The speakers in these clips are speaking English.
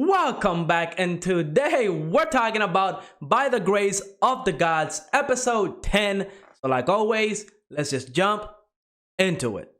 Welcome back, and today we're talking about By the Grace of the Gods, episode 10. So like always, let's just jump into it.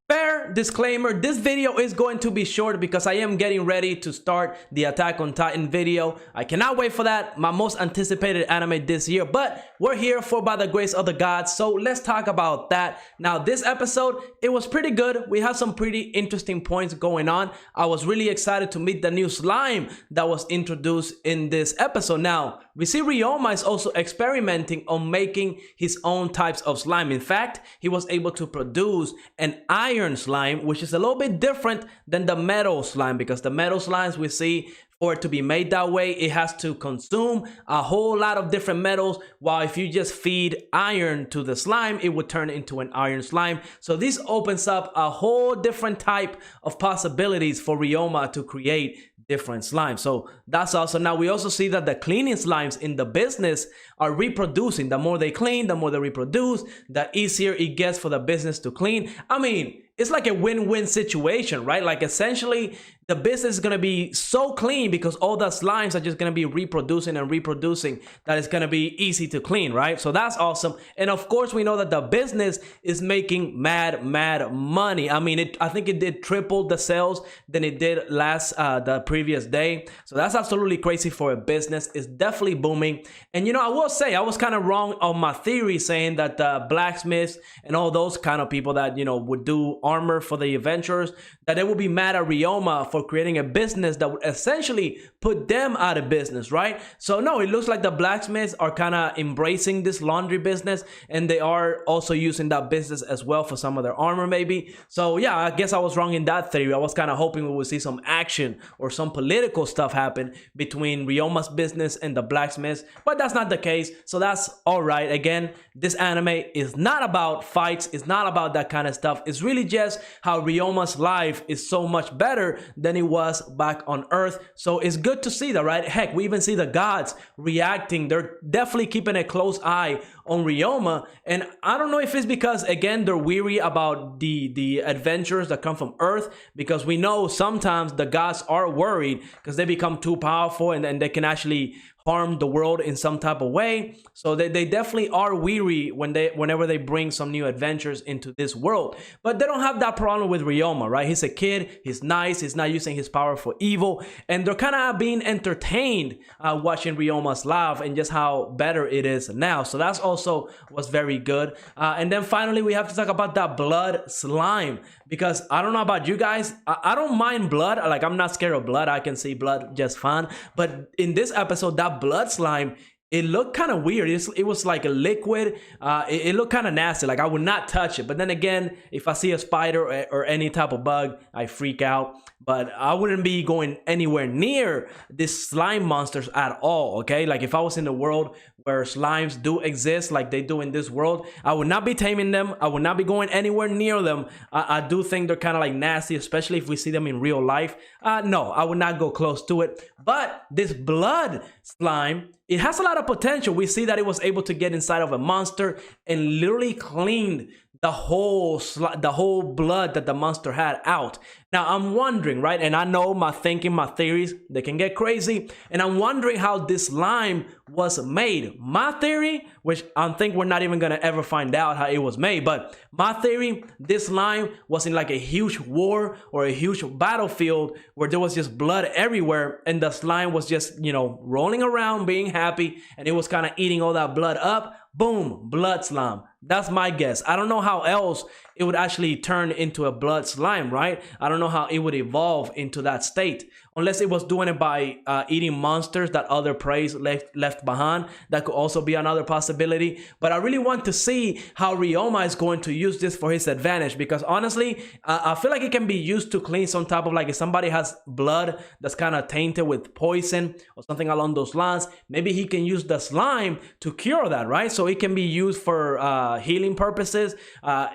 Fair disclaimer, this video is going to be short because I am getting ready to start the Attack on Titan video. I cannot wait for that, my most anticipated anime this year, but we're here for By the Grace of the Gods, so let's talk about that. Now, this episode, it was pretty good. We had some pretty interesting points going on. I was really excited to meet the new slime that was introduced in this episode. Now, we see Ryoma is also experimenting on making his own types of slime. In fact, he was able to produce an iron slime, which is a little bit different than the metal slime, because the metal slimes we see, for it to be made that way, it has to consume a whole lot of different metals, while if you just feed iron to the slime, it would turn into an iron slime. So this opens up a whole different type of possibilities for Ryoma to create different slimes. So that's awesome. Now we also see that the cleaning slimes in the business are reproducing. The more they clean, the more they reproduce, the easier it gets for the business to clean. I mean, it's like a win-win situation, right? Like essentially the business is going to be so clean because all the slimes are just going to be reproducing and reproducing, that it's going to be easy to clean, right? So that's awesome. And of course, we know that the business is making mad money. I mean, I think it did triple the sales than it did the previous day. So that's absolutely crazy for a business. It's definitely booming. And you know, I will say I was kind of wrong on my theory saying that the blacksmiths and all those kind of people that, you know, would do armor for the adventurers, that they would be mad at Ryoma for creating a business that would essentially put them out of business, right? So no, it looks like the blacksmiths are kind of embracing this laundry business, and they are also using that business as well for some of their armor maybe. So yeah, I guess I was wrong in that theory. I was kind of hoping we would see some action or some political stuff happen between Ryoma's business and the blacksmiths, but that's not the case. So that's all right. Again, this anime is not about fights. It's not about that kind of stuff. It's really just how Ryoma's life is so much better than it was back on Earth. So it's good to see that, right? Heck, we even see the gods reacting. They're definitely keeping a close eye on Ryoma, and I don't know if it's because, again, they're weary about the adventures that come from Earth, because we know sometimes the gods are worried because they become too powerful and then they can actually harm the world in some type of way. So they definitely are weary whenever they bring some new adventures into this world. But they don't have that problem with Ryoma, right? He's a kid, he's nice, he's not using his power for evil, and they're kind of being entertained watching Ryoma's life and just how better it is now. So that's also was very good. And then finally, we have to talk about that blood slime, because I don't know about you guys, I don't mind blood. Like, I'm not scared of blood. I can see blood just fine. But in this episode, that blood slime, it looked kind of weird. It was like a liquid. It looked kind of nasty. Like, I would not touch it. But then again, if I see a spider or any type of bug, I freak out. But I wouldn't be going anywhere near these slime monsters at all, okay? Like, if I was in the world where slimes do exist like they do in this world, I would not be taming them. I would not be going anywhere near them. I do think they're kind of like nasty, especially if we see them in real life. No, I would not go close to it. But this blood slime, it has a lot of potential. We see that it was able to get inside of a monster and literally cleaned the whole blood that the monster had out. Now, I'm wondering, right? And I know my thinking, my theories, they can get crazy. And I'm wondering how this slime was made. My theory, which I think we're not even going to ever find out how it was made, but my theory, this slime was in like a huge war or a huge battlefield where there was just blood everywhere, and the slime was just, you know, rolling around being happy, and it was kind of eating all that blood up. Boom, blood slime. That's my guess. I don't know how else it would actually turn into a blood slime, right? I don't know how it would evolve into that state, unless it was doing it by eating monsters that other prey left behind. That could also be another possibility. But I really want to see how Ryoma is going to use this for his advantage, because honestly, I feel like it can be used to clean some type of, like, if somebody has blood that's kind of tainted with poison or something along those lines, maybe he can use the slime to cure that, right? So it can be used for healing purposes.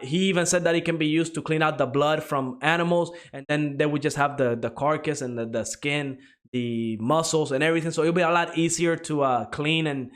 He even said that it can be used to clean out the blood from animals, and then they would just have the carcass and the skin, the muscles and everything. So it'll be a lot easier to clean and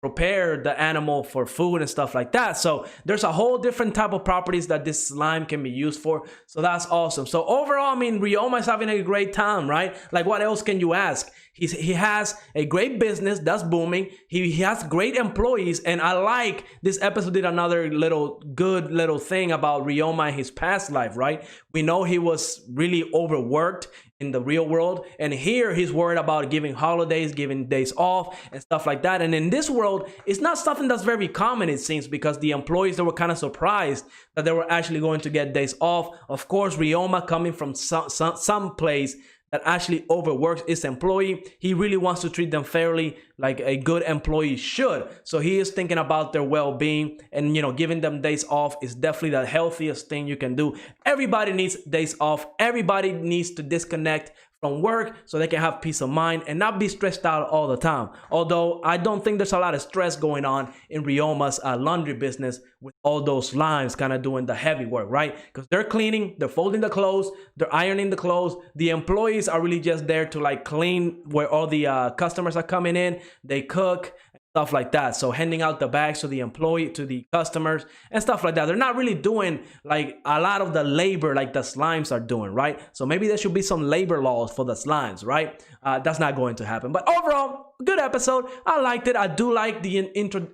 prepare the animal for food and stuff like that. So there's a whole different type of properties that this slime can be used for. So that's awesome. So overall, I mean, Ryoma is having a great time, right? Like, what else can you ask? He has a great business that's booming. He has great employees, and I like this episode did another good little thing about Ryoma and his past life, right? We know he was really overworked in the real world, and here he's worried about giving holidays, giving days off and stuff like that. And in this world, it's not something that's very common, it seems, because the employees, they were kind of surprised that they were actually going to get days off. Of course, Ryoma, coming from some place that actually overworks its employee, he really wants to treat them fairly, like a good employee should. So he is thinking about their well-being, and giving them days off is definitely the healthiest thing you can do. Everybody needs days off. Everybody needs to disconnect from work so they can have peace of mind and not be stressed out all the time. Although I don't think there's a lot of stress going on in Ryoma's laundry business, with all those slimes kind of doing the heavy work, right? Because they're cleaning, they're folding the clothes, they're ironing the clothes. The employees are really just there to like clean where all the customers are coming in. They cook, stuff like that. So handing out the bags to the employee, to the customers and stuff like that. They're not really doing like a lot of the labor like the slimes are doing, right? So maybe there should be some labor laws for the slimes, right? That's not going to happen. But overall, good episode. I liked it. I do like the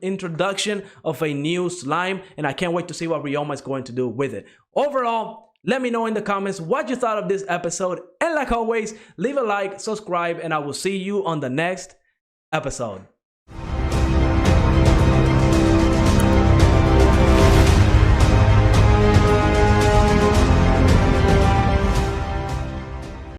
introduction of a new slime, and I can't wait to see what Ryoma is going to do with it. Overall, let me know in the comments what you thought of this episode. And like always, leave a like, subscribe, and I will see you on the next episode.